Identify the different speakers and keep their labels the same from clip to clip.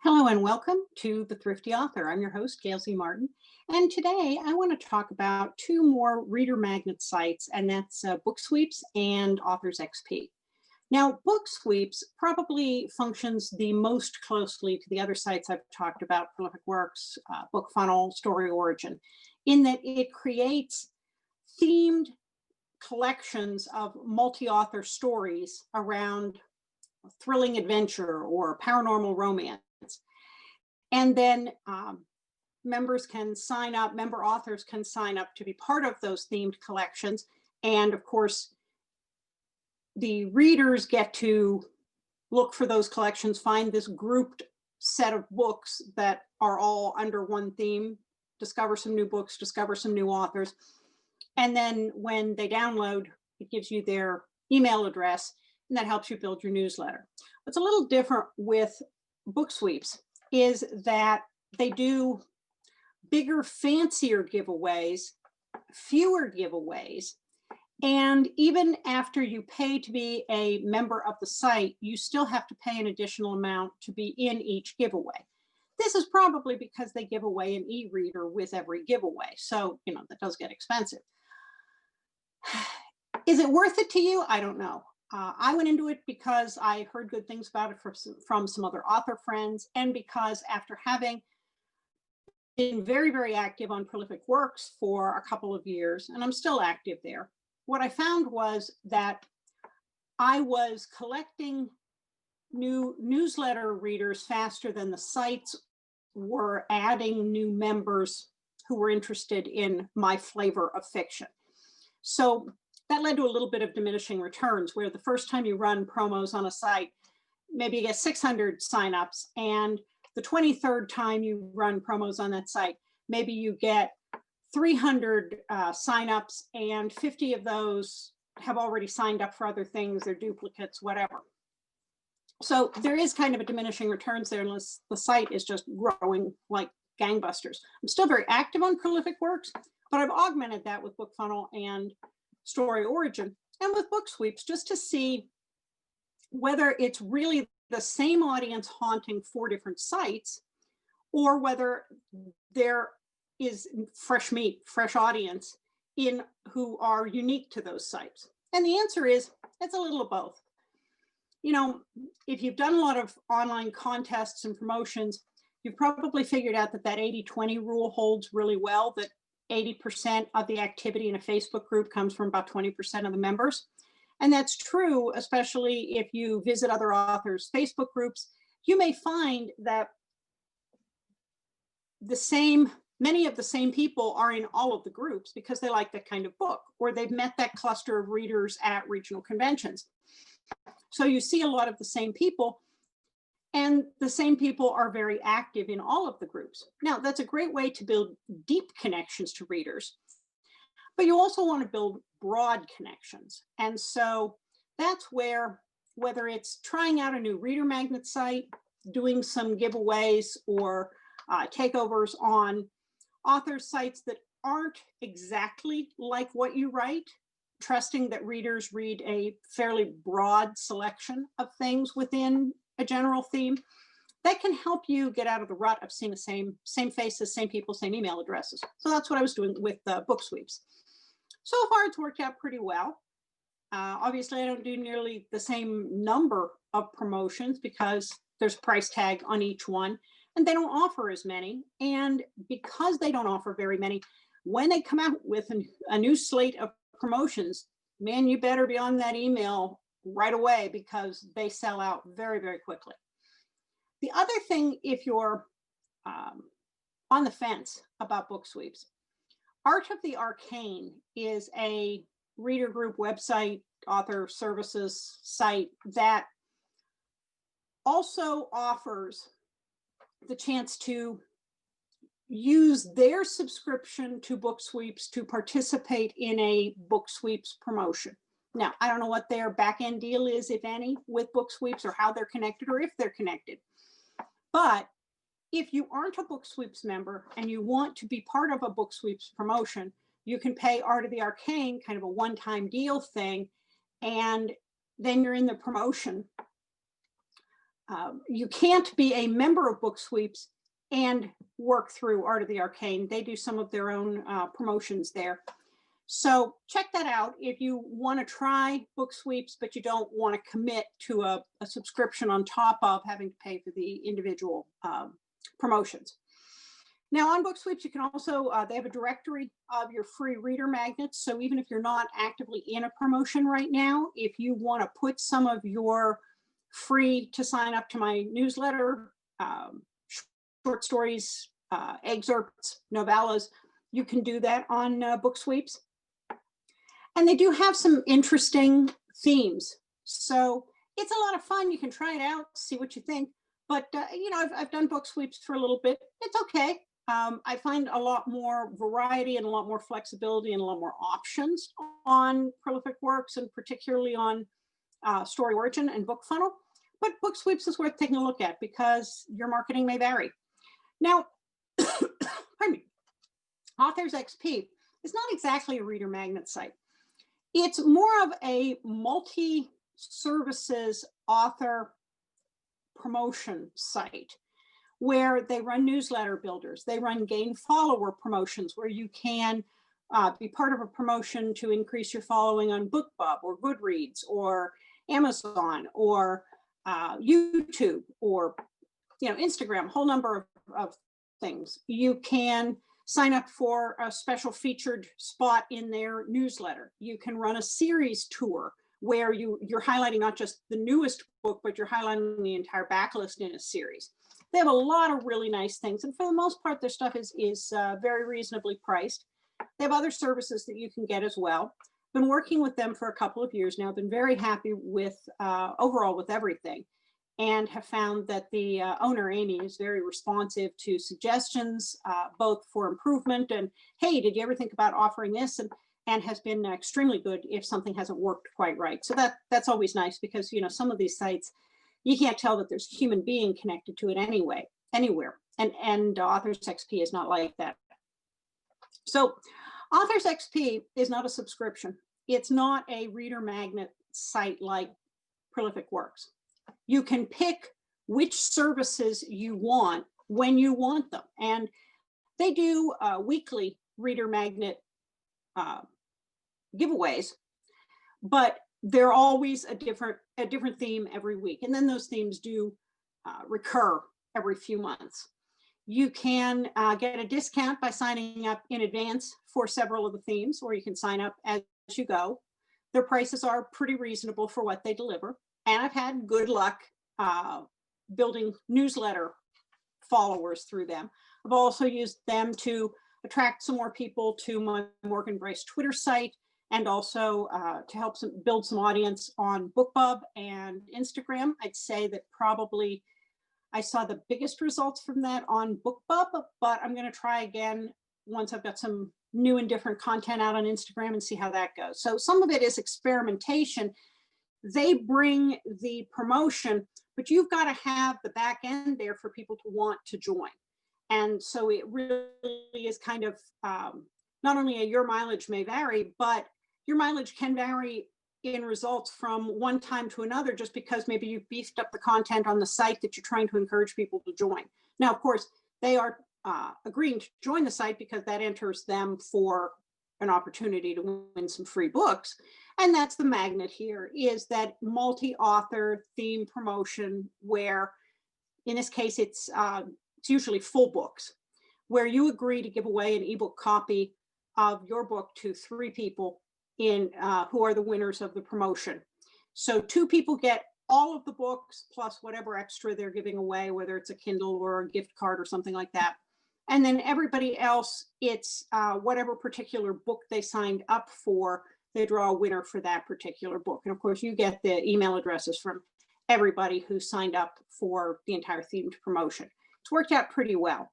Speaker 1: Hello and welcome to The Thrifty Author. I'm your host, Gail Z. Martin. And today I want to talk about two more reader magnet sites, and that's BookSweeps and AuthorsXP. Now, BookSweeps probably functions the most closely to the other sites I've talked about, Prolific Works, BookFunnel, Story Origin, in that it creates themed collections of multi-author stories around thrilling adventure or paranormal romance. And then members can sign up, member authors can sign up to be part of those themed collections. And of course, the readers get to look for those collections, find this grouped set of books that are all under one theme, discover some new books, discover some new authors. And then when they download, it gives you their email address, and that helps you build your newsletter. What's a little different with BookSweeps is that they do bigger, fancier giveaways, fewer giveaways, and even after you pay to be a member of the site, you still have to pay an additional amount to be in each giveaway. This is probably because they give away an e-reader with every giveaway, so that does get expensive. Is it worth it to you? I don't know. I went into it because I heard good things about it from some other author friends, and because after having been very, very active on Prolific Works for a couple of years, and I'm still active there, what I found was that I was collecting new newsletter readers faster than the sites were adding new members who were interested in my flavor of fiction. So that led to a little bit of diminishing returns, where the first time you run promos on a site, maybe you get 600 signups, and the 23rd time you run promos on that site, maybe you get 300 signups, and 50 of those have already signed up for other things, they're duplicates, whatever. So there is kind of a diminishing returns there unless the site is just growing like gangbusters. I'm still very active on Prolific Works, but I've augmented that with BookFunnel and Story Origin and with BookSweeps just to see whether it's really the same audience haunting four different sites, or whether there is fresh meat, fresh audience in who are unique to those sites. And the answer is it's a little of both. If you've done a lot of online contests and promotions, you've probably figured out that 80-20 rule holds really well, that 80% of the activity in a Facebook group comes from about 20% of the members. And that's true, especially if you visit other authors' Facebook groups. You may find that many of the same people are in all of the groups because they like that kind of book, or they've met that cluster of readers at regional conventions. So you see a lot of the same people, and the same people are very active in all of the groups. Now, that's a great way to build deep connections to readers, but you also want to build broad connections. And so that's where, whether it's trying out a new reader magnet site, doing some giveaways or takeovers on author sites that aren't exactly like what you write, trusting that readers read a fairly broad selection of things within a general theme, that can help you get out of the rut of seeing the same faces, same people, same email addresses. So that's what I was doing with BookSweeps. So far, it's worked out pretty well. Obviously, I don't do nearly the same number of promotions because there's a price tag on each one, and they don't offer as many. And because they don't offer very many, when they come out with a new slate of promotions, man, you better be on that email right away because they sell out very, very quickly. The other thing, if you're on the fence about BookSweeps, Art of the Arcane is a reader group website, author services site that also offers the chance to use their subscription to BookSweeps to participate in a BookSweeps promotion. Now, I don't know what their back-end deal is, if any, with BookSweeps, or how they're connected, or if they're connected. But if you aren't a BookSweeps member and you want to be part of a BookSweeps promotion, you can pay Art of the Arcane, kind of a one-time deal thing, and then you're in the promotion. You can't be a member of BookSweeps and work through Art of the Arcane. They do some of their own promotions there. So check that out if you want to try BookSweeps, but you don't want to commit to a subscription on top of having to pay for the individual promotions. Now on BookSweeps, you can also, they have a directory of your free reader magnets. So even if you're not actively in a promotion right now, if you want to put some of your free to sign up to my newsletter, short stories, excerpts, novellas, you can do that on BookSweeps. And they do have some interesting themes. So it's a lot of fun. You can try it out, see what you think. But, you know, I've done BookSweeps for a little bit. It's okay. I find a lot more variety and a lot more flexibility and a lot more options on Prolific Works, and particularly on Story Origin and BookFunnel. But BookSweeps is worth taking a look at because your marketing may vary. Now, pardon me, AuthorsXP is not exactly a reader magnet site. It's more of a multi-services author promotion site where they run newsletter builders. They run gain follower promotions where you can be part of a promotion to increase your following on BookBub or Goodreads or Amazon or YouTube or, you know, Instagram, a whole number of things. You can sign up for a special featured spot in their newsletter. You can run a series tour where you're highlighting not just the newest book, but you're highlighting the entire backlist in a series. They have a lot of really nice things. And for the most part, their stuff is very reasonably priced. They have other services that you can get as well. Been working with them for a couple of years now. Been very happy with overall with everything, and have found that the owner, Amy, is very responsive to suggestions, both for improvement and, hey, did you ever think about offering this? And has been extremely good if something hasn't worked quite right. So that's always nice because, you know, some of these sites, you can't tell that there's a human being connected to it anyway, anywhere. And AuthorsXP is not like that. So AuthorsXP is not a subscription. It's not a reader magnet site like Prolific Works. You can pick which services you want when you want them. And they do weekly reader magnet giveaways, but they're always a different theme every week. And then those themes do recur every few months. You can get a discount by signing up in advance for several of the themes, or you can sign up as you go. Their prices are pretty reasonable for what they deliver. And I've had good luck building newsletter followers through them. I've also used them to attract some more people to my Morgan Bryce Twitter site, and also to help build some audience on BookBub and Instagram. I'd say that probably I saw the biggest results from that on BookBub, but I'm going to try again once I've got some new and different content out on Instagram and see how that goes. So some of it is experimentation. They bring the promotion, but you've got to have the back end there for people to want to join. And so it really is kind of not only your mileage may vary, but your mileage can vary in results from one time to another, just because maybe you've beefed up the content on the site that you're trying to encourage people to join. Now, of course, they are agreeing to join the site because that enters them for an opportunity to win some free books. And that's the magnet here, is that multi-author theme promotion where, in this case, it's usually full books, where you agree to give away an ebook copy of your book to 3 people in who are the winners of the promotion. So 2 people get all of the books plus whatever extra they're giving away, whether it's a Kindle or a gift card or something like that. And then everybody else, it's whatever particular book they signed up for, they draw a winner for that particular book. And of course, you get the email addresses from everybody who signed up for the entire themed promotion. It's worked out pretty well.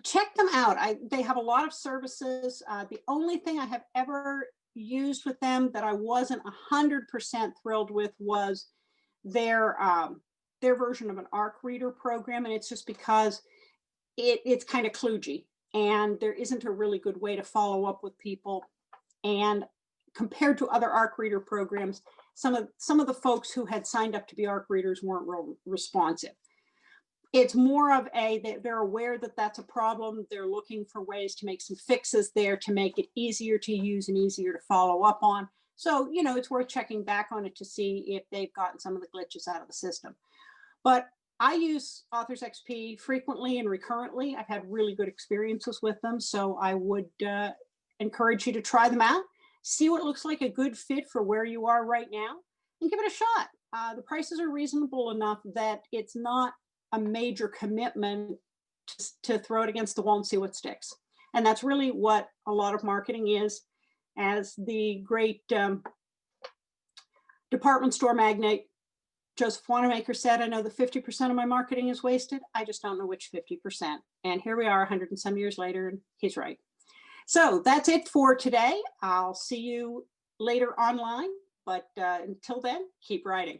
Speaker 1: Check them out. They have a lot of services. The only thing I have ever used with them that I wasn't 100% thrilled with was their version of an ARC reader program. And it's just because it's kind of kludgy and there isn't a really good way to follow up with people. And compared to other ARC reader programs, some of the folks who had signed up to be ARC readers weren't real responsive. It's more of they're aware that that's a problem. They're looking for ways to make some fixes there to make it easier to use and easier to follow up on. So, it's worth checking back on it to see if they've gotten some of the glitches out of the system. But I use AuthorsXP frequently and recurrently. I've had really good experiences with them. So I would encourage you to try them out, see what looks like a good fit for where you are right now, and give it a shot. The prices are reasonable enough that it's not a major commitment to throw it against the wall and see what sticks. And that's really what a lot of marketing is. As the great department store magnate Joseph Wanamaker said, I know that 50% of my marketing is wasted. I just don't know which 50%. And here we are 100 and some years later, and he's right. So that's it for today. I'll see you later online, but until then, keep writing.